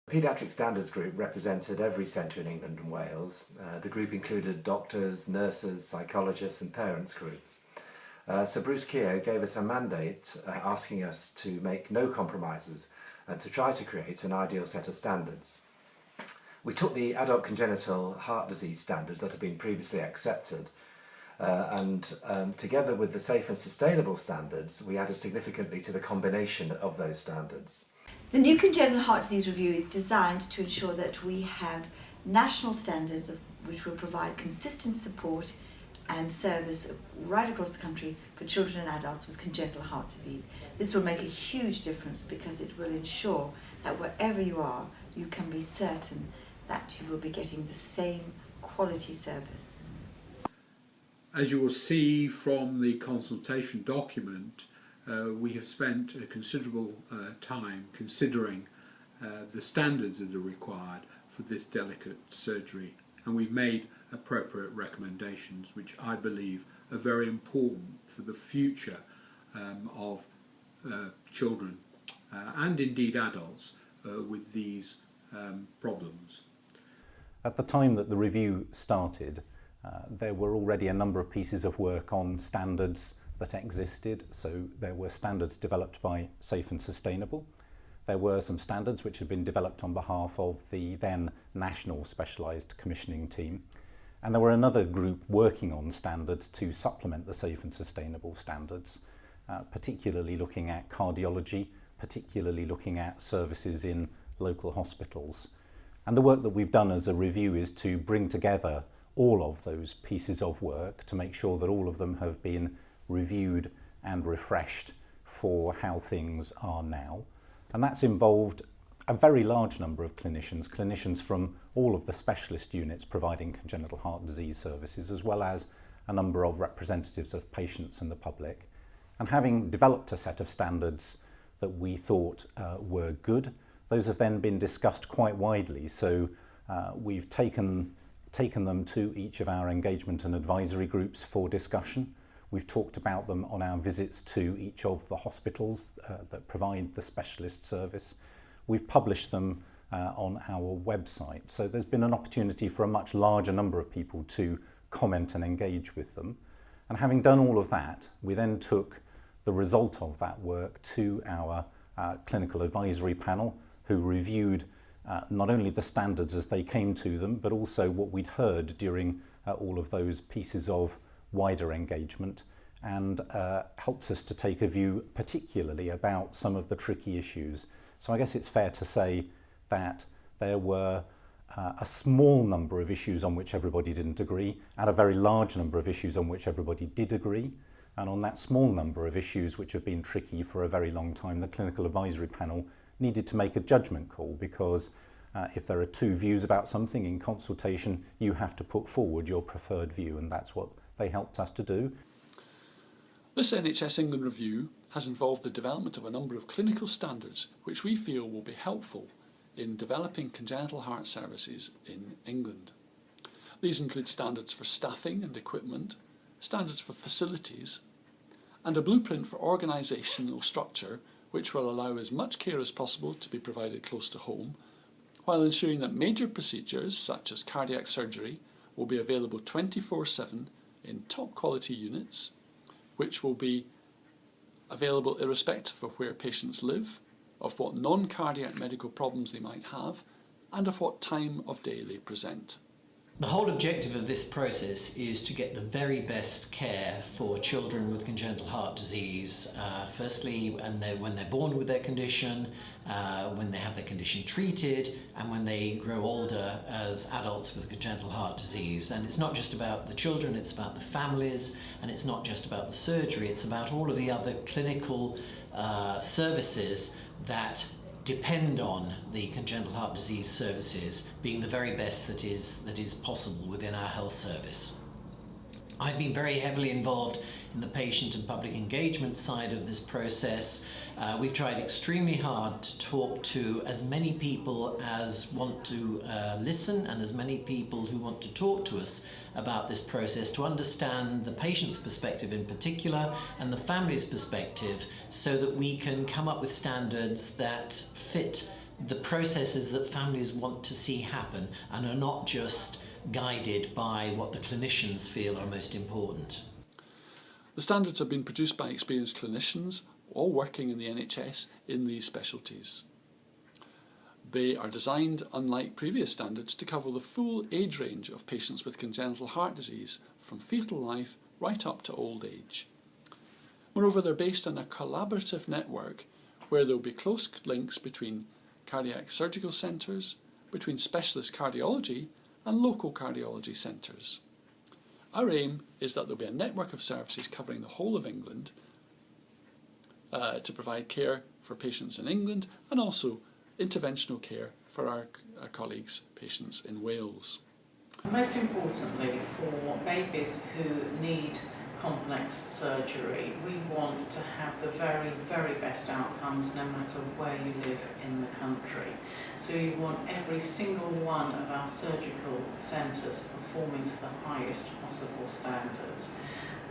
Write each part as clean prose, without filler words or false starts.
The Paediatric Standards Group represented every centre in England and Wales. The group included doctors, nurses, psychologists and parents groups. So Bruce Keogh gave us a mandate asking us to make no compromises and to try to create an ideal set of standards. We took the adult congenital heart disease standards that had been previously accepted and together with the safe and sustainable standards, we added significantly to the combination of those standards. The new Congenital Heart Disease Review is designed to ensure that we have national standards which will provide consistent support and service right across the country for children and adults with congenital heart disease. This will make a huge difference because it will ensure that wherever you are, you can be certain that you will be getting the same quality service. As you will see from the consultation document, we have spent a considerable time considering the standards that are required for this delicate surgery, and we've made appropriate recommendations which I believe are very important for the future of children and indeed adults with these problems. At the time that the review started, there were already a number of pieces of work on standards that existed. So there were standards developed by Safe and Sustainable. There were some standards which had been developed on behalf of the then National Specialised Commissioning Team. And there were another group working on standards to supplement the Safe and Sustainable standards, particularly looking at cardiology, particularly looking at services in local hospitals. And the work that we've done as a review is to bring together all of those pieces of work to make sure that all of them have been reviewed and refreshed for how things are now. And that's involved a very large number of clinicians from all of the specialist units providing congenital heart disease services, as well as a number of representatives of patients and the public. And having developed a set of standards that we thought were good, those have then been discussed quite widely. So we've taken them to each of our engagement and advisory groups for discussion. We've talked about them on our visits to each of the hospitals that provide the specialist service. We've published them on our website. So there's been an opportunity for a much larger number of people to comment and engage with them. And having done all of that, we then took the result of that work to our clinical advisory panel, who reviewed not only the standards as they came to them, but also what we'd heard during all of those pieces of wider engagement, and helped us to take a view particularly about some of the tricky issues. So I guess it's fair to say that there were a small number of issues on which everybody didn't agree, and a very large number of issues on which everybody did agree. And on that small number of issues which have been tricky for a very long time, the clinical advisory panel needed to make a judgment call, because if there are two views about something in consultation, you have to put forward your preferred view, and that's what they helped us to do. This NHS England review has involved the development of a number of clinical standards which we feel will be helpful in developing congenital heart services in England. These include standards for staffing and equipment, standards for facilities, and a blueprint for organisational structure which will allow as much care as possible to be provided close to home, while ensuring that major procedures such as cardiac surgery will be available 24/7 in top quality units, which will be available irrespective of where patients live, of what non-cardiac medical problems they might have, and of what time of day they present. The whole objective of this process is to get the very best care for children with congenital heart disease, firstly when they're born with their condition, when they have their condition treated, and when they grow older as adults with congenital heart disease. And it's not just about the children, it's about the families, and it's not just about the surgery, it's about all of the other clinical services that depend on the congenital heart disease services being the very best that is possible within our health service. I've been very heavily involved in the patient and public engagement side of this process. We've tried extremely hard to talk to as many people as want to listen, and as many people who want to talk to us about this process, to understand the patient's perspective in particular and the family's perspective, so that we can come up with standards that fit the processes that families want to see happen and are not just guided by what the clinicians feel are most important. The standards have been produced by experienced clinicians, all working in the NHS in these specialties. They are designed, unlike previous standards, to cover the full age range of patients with congenital heart disease, from fetal life right up to old age. Moreover, they're based on a collaborative network where there will be close links between cardiac surgical centres, between specialist cardiology and local cardiology centres. Our aim is that there will be a network of services covering the whole of England to provide care for patients in England and also interventional care for our colleagues' patients in Wales. Most importantly, for babies who need complex surgery, we want to have the very, very best outcomes no matter where you live in the country. So we want every single one of our surgical centres performing to the highest possible standards.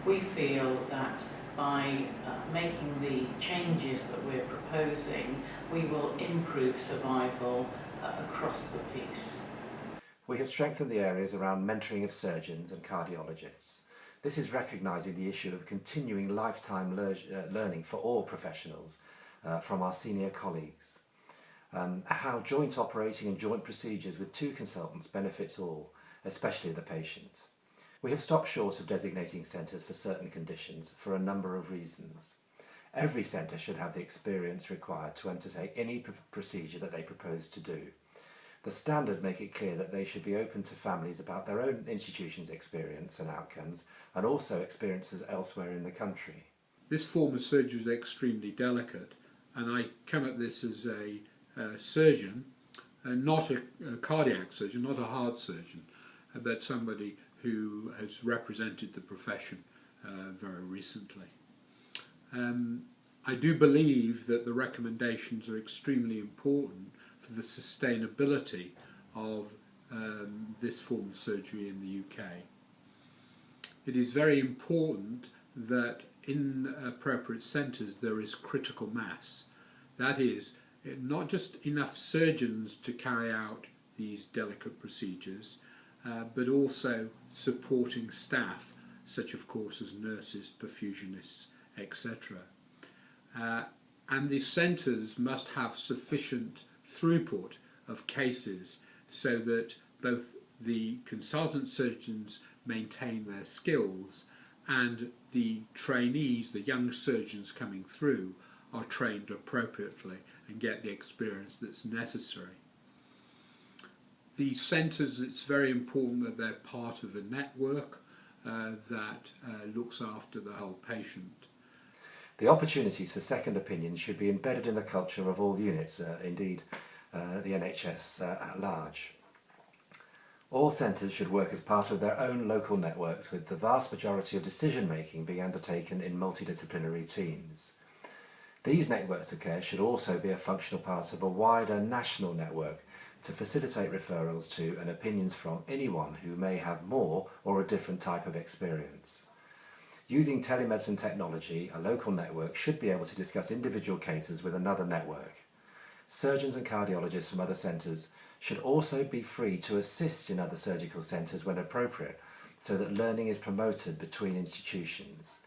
We feel that by making the changes that we're proposing, we will improve survival across the piece. We have strengthened the areas around mentoring of surgeons and cardiologists. This is recognising the issue of continuing lifetime learning for all professionals from our senior colleagues. How joint operating and joint procedures with two consultants benefits all, especially the patient. We have stopped short of designating centres for certain conditions for a number of reasons. Every centre should have the experience required to undertake any procedure that they propose to do. The standards make it clear that they should be open to families about their own institution's experience and outcomes, and also experiences elsewhere in the country. This form of surgery is extremely delicate, and I come at this as a surgeon, not a cardiac surgeon, not a heart surgeon, but somebody who has represented the profession very recently. I do believe that the recommendations are extremely important for the sustainability of this form of surgery in the UK. It is very important that in appropriate centres there is critical mass. That is, not just enough surgeons to carry out these delicate procedures, but also supporting staff, such of course as nurses, perfusionists, etc. And these centres must have sufficient throughput of cases so that both the consultant surgeons maintain their skills and the trainees, the young surgeons coming through, are trained appropriately and get the experience that's necessary. The centres, it's very important that they're part of a network that looks after the whole patient. The opportunities for second opinions should be embedded in the culture of all units, indeed the NHS at large. All centres should work as part of their own local networks, with the vast majority of decision making being undertaken in multidisciplinary teams. These networks of care should also be a functional part of a wider national network to facilitate referrals to and opinions from anyone who may have more or a different type of experience. Using telemedicine technology, a local network should be able to discuss individual cases with another network. Surgeons and cardiologists from other centres should also be free to assist in other surgical centres when appropriate, so that learning is promoted between institutions.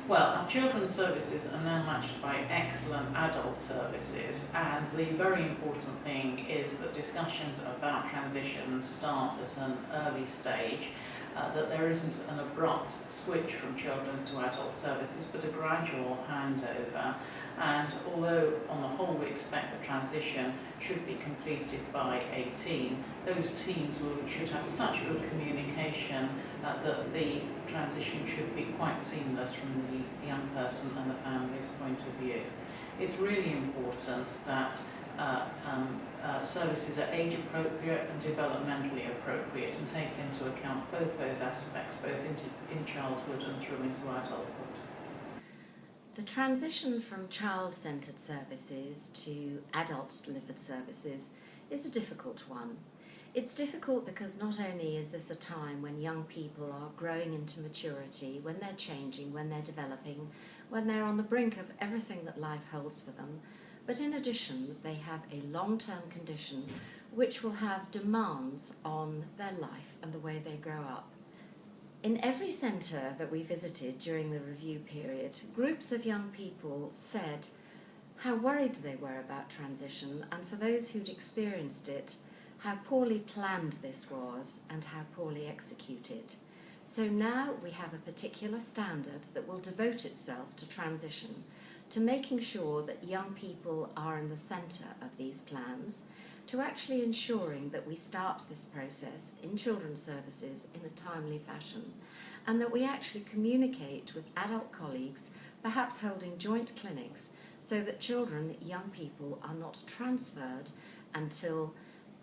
Well, our children's services are now matched by excellent adult services, and the very important thing is that discussions about transition start at an early stage, that there isn't an abrupt switch from children's to adult services, but a gradual handover. And although on the whole we expect the transition should be completed by 18, those teams should have such good communication that the transition should be quite seamless from the young person and the family's point of view. It's really important that services are age appropriate and developmentally appropriate and take into account both those aspects, both in childhood and through into adulthood. The transition from child-centred services to adult-delivered services is a difficult one. It's difficult because not only is this a time when young people are growing into maturity, when they're changing, when they're developing, when they're on the brink of everything that life holds for them. But in addition, they have a long-term condition which will have demands on their life and the way they grow up. In every centre that we visited during the review period, groups of young people said how worried they were about transition, and for those who'd experienced it, how poorly planned this was and how poorly executed. So now we have a particular standard that will devote itself to transition, to making sure that young people are in the centre of these plans, to actually ensuring that we start this process in children's services in a timely fashion, and that we actually communicate with adult colleagues, perhaps holding joint clinics, so that children, young people, are not transferred until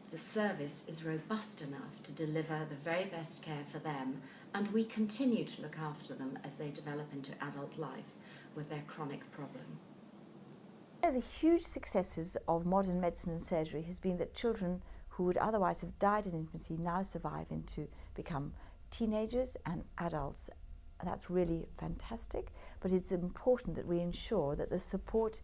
the service is robust enough to deliver the very best care for them, and we continue to look after them as they develop into adult life with their chronic problem. One of the huge successes of modern medicine and surgery has been that children who would otherwise have died in infancy now survive to become teenagers and adults. That's really fantastic, but it's important that we ensure that the support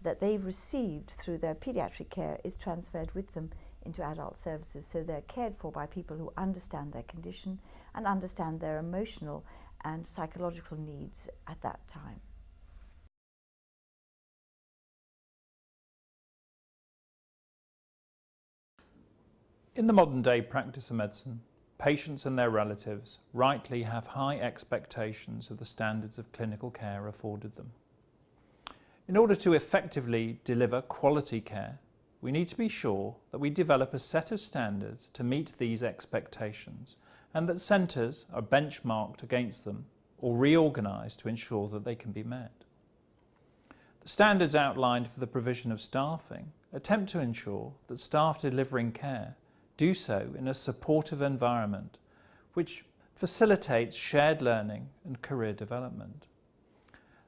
that they've received through their paediatric care is transferred with them into adult services, so they're cared for by people who understand their condition and understand their emotional and psychological needs at that time. In the modern day practice of medicine, patients and their relatives rightly have high expectations of the standards of clinical care afforded them. In order to effectively deliver quality care, we need to be sure that we develop a set of standards to meet these expectations, and that centres are benchmarked against them or reorganised to ensure that they can be met. The standards outlined for the provision of staffing attempt to ensure that staff delivering care do so in a supportive environment which facilitates shared learning and career development.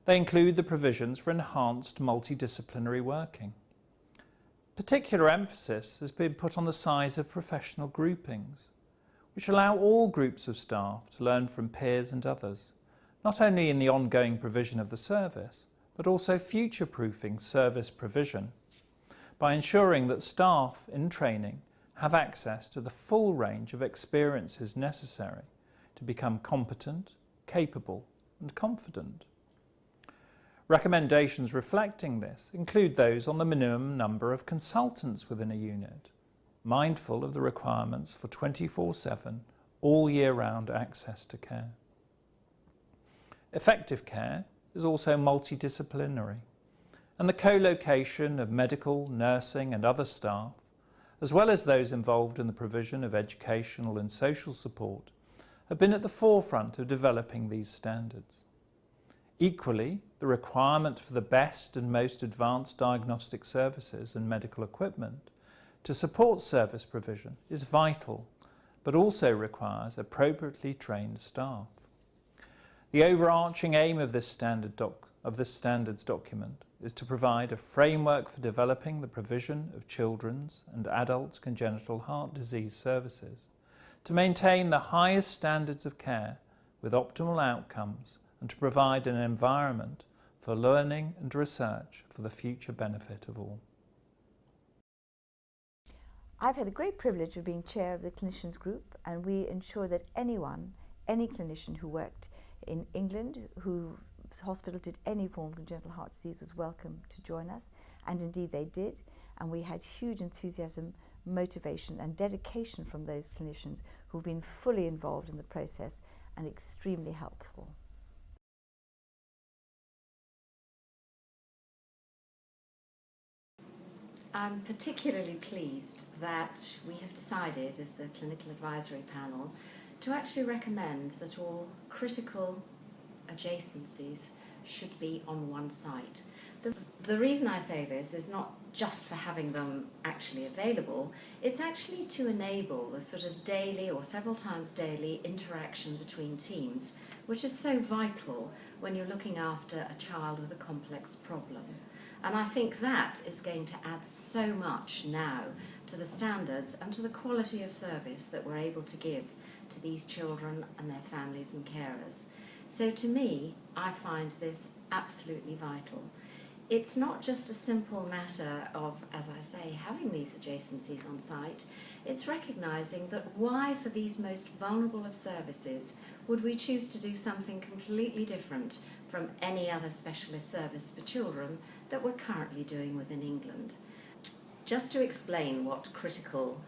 They include the provisions for enhanced multidisciplinary working. Particular emphasis has been put on the size of professional groupings, which allow all groups of staff to learn from peers and others, not only in the ongoing provision of the service, but also future-proofing service provision by ensuring that staff in training have access to the full range of experiences necessary to become competent, capable and confident. Recommendations reflecting this include those on the minimum number of consultants within a unit, mindful of the requirements for 24/7, all year round access to care. Effective care is also multidisciplinary, and the co-location of medical, nursing and other staff, as well as those involved in the provision of educational and social support, have been at the forefront of developing these standards. Equally, the requirement for the best and most advanced diagnostic services and medical equipment to support service provision is vital, but also requires appropriately trained staff. The overarching aim of this standards document is to provide a framework for developing the provision of children's and adults' congenital heart disease services, to maintain the highest standards of care with optimal outcomes, and to provide an environment for learning and research for the future benefit of all. I've had the great privilege of being chair of the clinicians group, and we ensure that any clinician who worked in England, whose hospital did any form of congenital heart disease, was welcome to join us, and indeed they did, and we had huge enthusiasm, motivation and dedication from those clinicians who've been fully involved in the process and extremely helpful. I'm particularly pleased that we have decided as the Clinical Advisory Panel to actually recommend that all critical adjacencies should be on one site. The reason I say this is not just for having them actually available, it's actually to enable the sort of daily or several times daily interaction between teams, which is so vital when you're looking after a child with a complex problem. And I think that is going to add so much now to the standards and to the quality of service that we're able to give to these children and their families and carers. So to me, I find this absolutely vital. It's not just a simple matter of, as I say, having these adjacencies on site. It's recognising that why, for these most vulnerable of services, would we choose to do something completely different from any other specialist service for children that we're currently doing within England? Just to explain what critical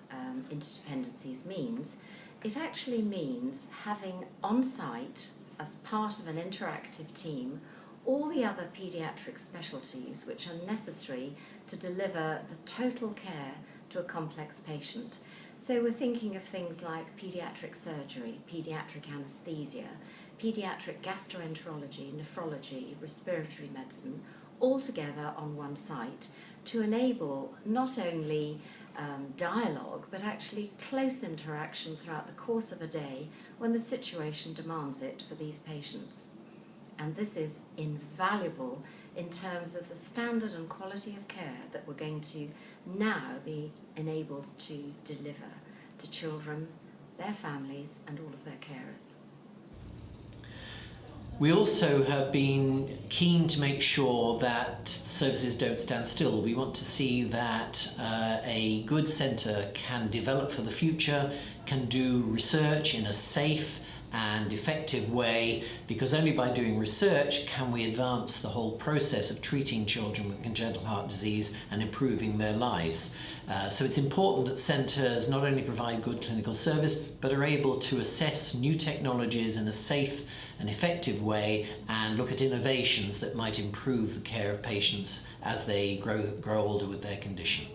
interdependencies means, it actually means having on site, as part of an interactive team, all the other paediatric specialties which are necessary to deliver the total care to a complex patient. So we're thinking of things like paediatric surgery, paediatric anaesthesia, paediatric gastroenterology, nephrology, respiratory medicine, all together on one site to enable not only dialogue, but actually close interaction throughout the course of a day when the situation demands it for these patients. And this is invaluable in terms of the standard and quality of care that we're going to now be enabled to deliver to children, their families, and all of their carers. We also have been keen to make sure that services don't stand still. We want to see that a good centre can develop for the future, can do research in a safe and effective way, because only by doing research can we advance the whole process of treating children with congenital heart disease and improving their lives. So it's important that centres not only provide good clinical service, but are able to assess new technologies in a safe and effective way and look at innovations that might improve the care of patients as they grow older with their condition.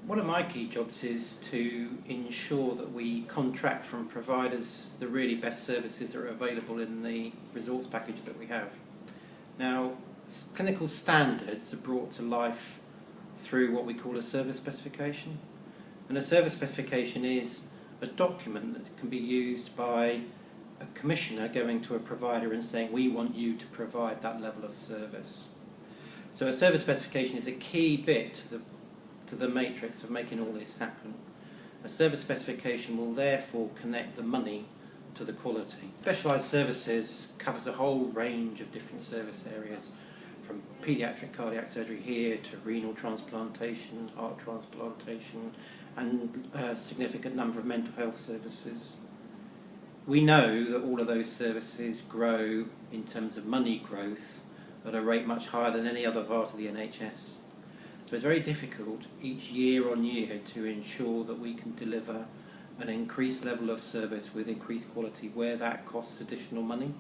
One of my key jobs is to ensure that we contract from providers the really best services that are available in the resource package that we have. Now, clinical standards are brought to life through what we call a service specification. And a service specification is a document that can be used by a commissioner going to a provider and saying, we want you to provide that level of service. So a service specification is a key bit to the matrix of making all this happen. A service specification will therefore connect the money to the quality. Specialised services covers a whole range of different service areas, from paediatric cardiac surgery here to renal transplantation, heart transplantation, and a significant number of mental health services. We know that all of those services grow in terms of money growth at a rate much higher than any other part of the NHS. So it's very difficult each year on year to ensure that we can deliver an increased level of service with increased quality where that costs additional money.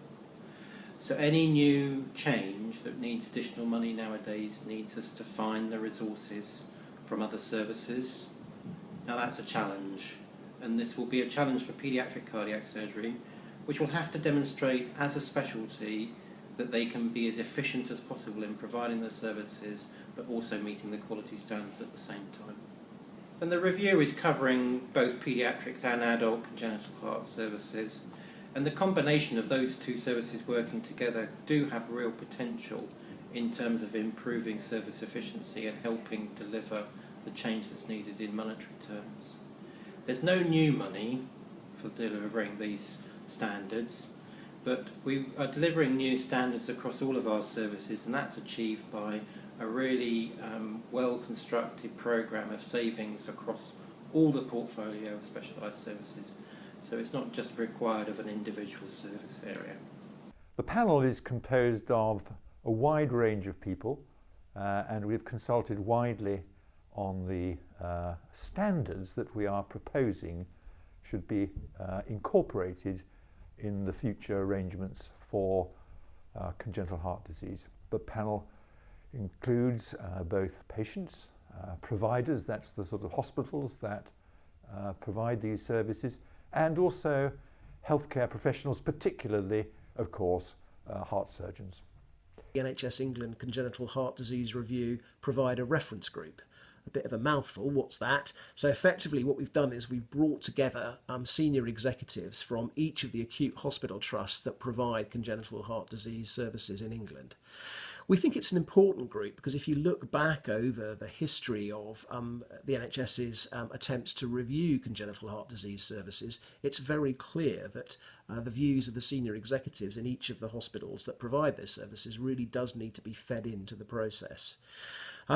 So any new change that needs additional money nowadays needs us to find the resources from other services. Now that's a challenge, and this will be a challenge for paediatric cardiac surgery, which will have to demonstrate as a specialty that they can be as efficient as possible in providing the services, but also meeting the quality standards at the same time. And the review is covering both paediatrics and adult congenital heart services, and the combination of those two services working together do have real potential in terms of improving service efficiency and helping deliver the change that's needed in monetary terms. There's no new money for delivering these standards, but we are delivering new standards across all of our services, and that's achieved by a really well-constructed programme of savings across all the portfolio of specialised services. So it's not just required of an individual service area. The panel is composed of a wide range of people, and we've consulted widely on the standards that we are proposing should be incorporated in the future arrangements for congenital heart disease. The panel includes both patients, providers, that's the sort of hospitals that provide these services, and also healthcare professionals, particularly, of course, heart surgeons. The NHS England Congenital Heart Disease Review provide a reference group. A bit of a mouthful, what's that? So effectively what we've done is we've brought together senior executives from each of the acute hospital trusts that provide congenital heart disease services in England. We think it's an important group because if you look back over the history of the NHS's attempts to review congenital heart disease services, it's very clear that the views of the senior executives in each of the hospitals that provide those services really does need to be fed into the process.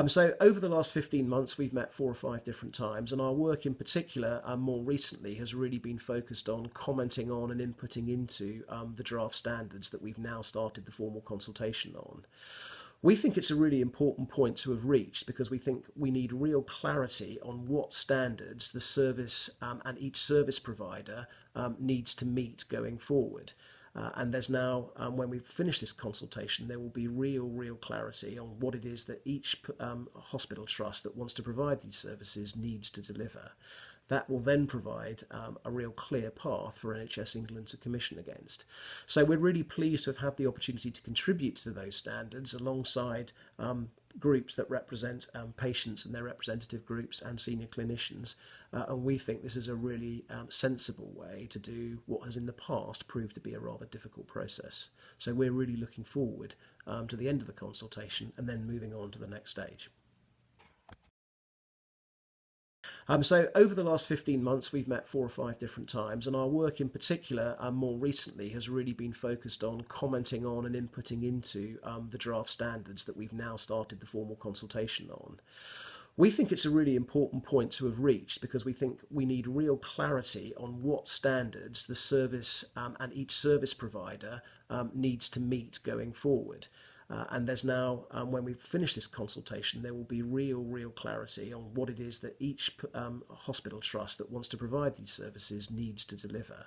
So over the last 15 months we've met 4 or 5 different times, and our work in particular more recently has really been focused on commenting on and inputting into the draft standards that we've now started the formal consultation on. We think it's a really important point to have reached because we think we need real clarity on what standards the service and each service provider needs to meet going forward. And there's now, when we've finished this consultation, there will be real clarity on what it is that each hospital trust that wants to provide these services needs to deliver. That will then provide a real clear path for NHS England to commission against. So we're really pleased to have had the opportunity to contribute to those standards alongside groups that represent patients and their representative groups and senior clinicians. And we think this is a really sensible way to do what has in the past proved to be a rather difficult process. So we're really looking forward to the end of the consultation and then moving on to the next stage. So over the last 15 months we've met 4 or 5 different times, and our work in particular more recently has really been focused on commenting on and inputting into the draft standards that we've now started the formal consultation on. We think it's a really important point to have reached because we think we need real clarity on what standards the service and each service provider needs to meet going forward. And there's now, when we've finished this consultation, there will be real clarity on what it is that each hospital trust that wants to provide these services needs to deliver.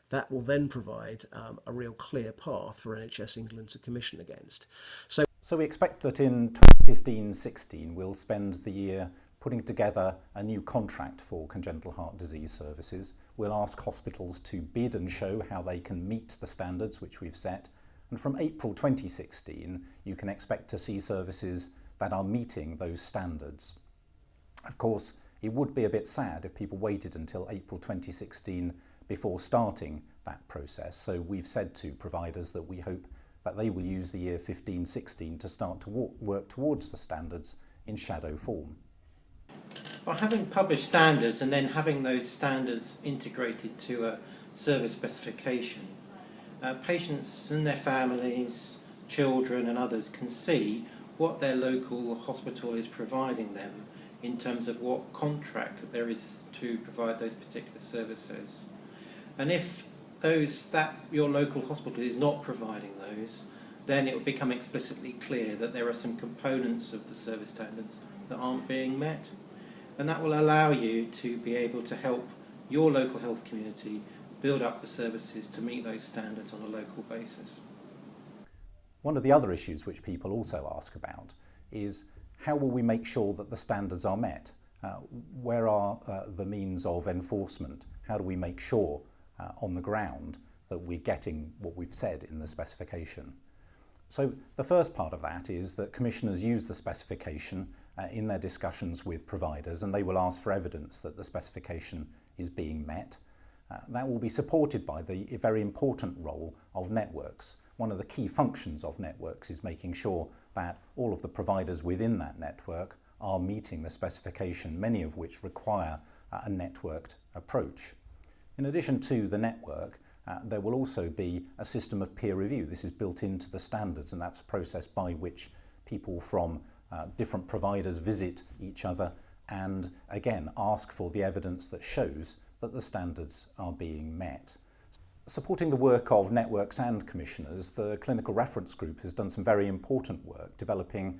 That will then provide a real clear path for NHS England to commission against. So we expect that in 2015-16 we'll spend the year putting together a new contract for congenital heart disease services. We'll ask hospitals to bid and show how they can meet the standards which we've set. And from April 2016, you can expect to see services that are meeting those standards. Of course, it would be a bit sad if people waited until April 2016 before starting that process. So we've said to providers that we hope that they will use the year 15-16 to start to work towards the standards in shadow form. By having published standards and then having those standards integrated to a service specification, patients and their families, children and others can see what their local hospital is providing them in terms of what contract there is to provide those particular services. And if your local hospital is not providing those, then it will become explicitly clear that there are some components of the service standards that aren't being met. And that will allow you to be able to help your local health community build up the services to meet those standards on a local basis. One of the other issues which people also ask about is how will we make sure that the standards are met? Where are the means of enforcement? How do we make sure on the ground that we're getting what we've said in the specification? So the first part of that is that commissioners use the specification in their discussions with providers, and they will ask for evidence that the specification is being met. That will be supported by the very important role of networks. One of the key functions of networks is making sure that all of the providers within that network are meeting the specification, many of which require a networked approach. In addition to the network, there will also be a system of peer review. This is built into the standards, and that's a process by which people from different providers visit each other and again ask for the evidence that shows that the standards are being met. Supporting the work of networks and commissioners, the Clinical Reference Group has done some very important work developing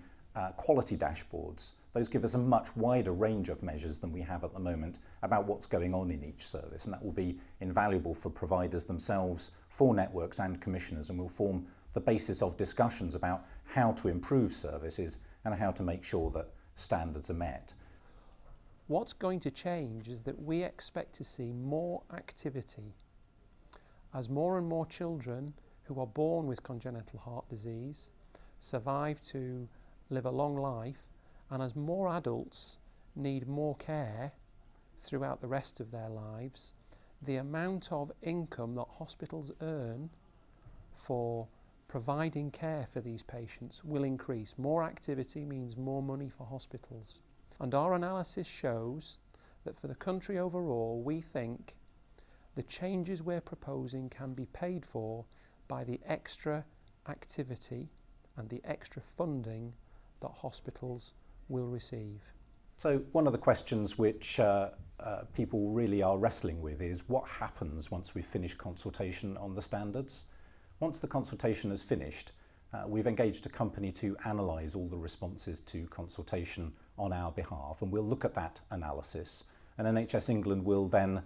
quality dashboards. Those give us a much wider range of measures than we have at the moment about what's going on in each service, and that will be invaluable for providers themselves, for networks and commissioners, and will form the basis of discussions about how to improve services and how to make sure that standards are met. What's going to change is that we expect to see more activity as more and more children who are born with congenital heart disease survive to live a long life, and as more adults need more care throughout the rest of their lives, the amount of income that hospitals earn for providing care for these patients will increase. More activity means more money for hospitals. And our analysis shows that for the country overall, we think the changes we're proposing can be paid for by the extra activity and the extra funding that hospitals will receive. So one of the questions which people really are wrestling with is what happens once we finish consultation on the standards. Once the consultation is finished, we've engaged a company to analyse all the responses to consultation on our behalf, and we'll look at that analysis, and NHS England will then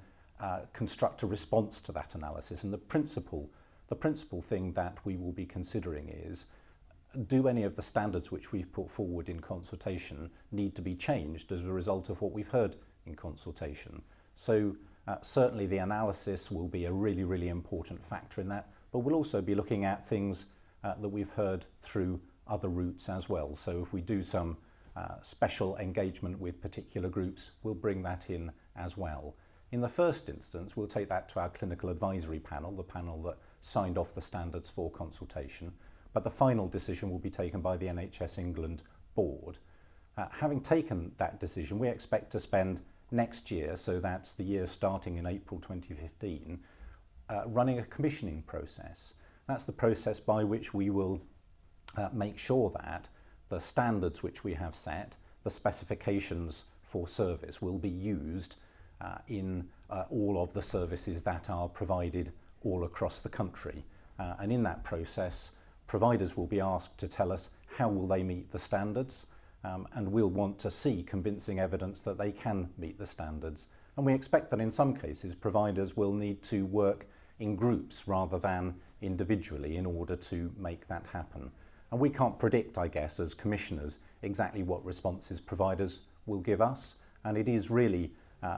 construct a response to that analysis. And the principal thing that we will be considering is, do any of the standards which we've put forward in consultation need to be changed as a result of what we've heard in consultation? So certainly the analysis will be a really, really important factor in that, but we'll also be looking at things that we've heard through other routes as well. So if we do some special engagement with particular groups, we'll bring that in as well. In the first instance, we'll take that to our clinical advisory panel, the panel that signed off the standards for consultation, but the final decision will be taken by the NHS England board. Having taken that decision, we expect to spend next year, so that's the year starting in April 2015, running a commissioning process. That's the process by which we will make sure that the standards which we have set, the specifications for service, will be used in all of the services that are provided all across the country. And in that process, providers will be asked to tell us how will they meet the standards, and we'll want to see convincing evidence that they can meet the standards. And we expect that in some cases providers will need to work in groups rather than individually in order to make that happen. And we can't predict, I guess, as commissioners, exactly what responses providers will give us, and it is really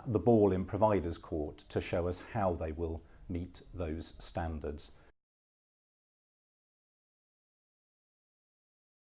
the ball in providers' court to show us how they will meet those standards.